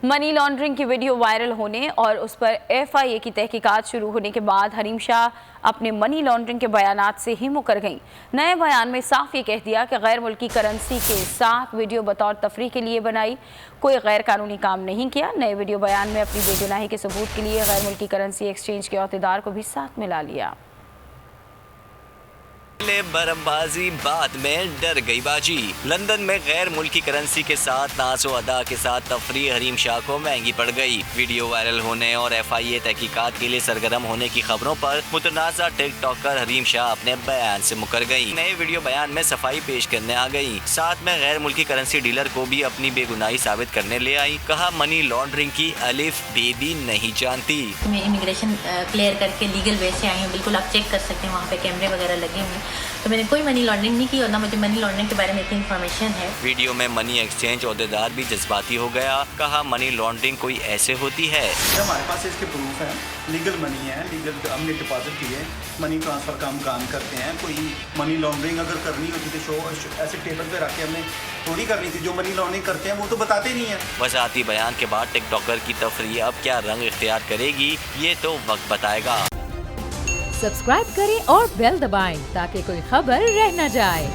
Money laundering की video viral होने और उस पर एफआईए की तहकीकात शुरू होने के बाद हरीम शाह अपने मनी लॉन्ड्रिंग के बयानात से ही मुकर गईं। नए बयान में साफ ये कह दिया कि गैर मुल्की करेंसी के साथ वीडियो बतौर तफरीह के लिए बनाई, कोई गैर कानूनी काम नहीं किया। नए वीडियो बयान में अपनी बेगुनाही के सबूत के लिए गैर मुल्की करेंसी एक्सचेंज के अहदेदार को भी साथ मिला लिया। बरमबाजी बाद में डर गई बाजी। लंदन में गैर मुल्की करेंसी के साथ नाज़ो अदा के साथ तफरीह हरीम शाह को महंगी पड़ गई। वीडियो वायरल होने और एफआईए तहकीकात के लिए सरगर्म होने की खबरों पर मुतनाज़ा टिकटॉकर हरीम शाह अपने बयान से मुकर गई। नए वीडियो बयान में सफाई पेश करने आ गई, साथ में गैर मुल्की करेंसी डीलर को भी अपनी बेगुनाही साबित करने ले आई। कहा, मनी लॉन्ड्रिंग की अलिफ बे भी नहीं जानती। मैं इमिग्रेशन क्लियर करके लीगल वे से आई हूँ, बिल्कुल आप चेक कर सकते हैं, वहाँ पे कैमरे वगैरह लगे हुए हैं। तो मैंने कोई मनी लॉन्ड्रिंग नहीं की और ना मुझे मनी लॉन्ड्रिंग के बारे में इतनी इन्फॉर्मेशन है। वीडियो में मनी एक्सचेंज अहदेदार भी जज्बाती हो गया। कहा, मनी लॉन्ड्रिंग कोई ऐसे होती है। हमारे पास इसके प्रूफ हैं, लीगल मनी है, लीगल हमने डिपॉजिट किए, मनी ट्रांसफ़र का हम काम करते हैं। कोई मनी लॉन्ड्रिंग अगर करनी होती तो शो ऐसे टेबल पे रख के हमने थोड़ी करनी थी। जो मनी लॉन्ड्रिंग करते हैं वो तो बताते नहीं है। वजाहती बयान के बाद टिकटॉकर की तफरीह अब क्या रंग इख्तियार करेगी, ये तो वक्त बताएगा। सब्सक्राइब करें और बेल दबाएं ताकि कोई खबर रह न जाए।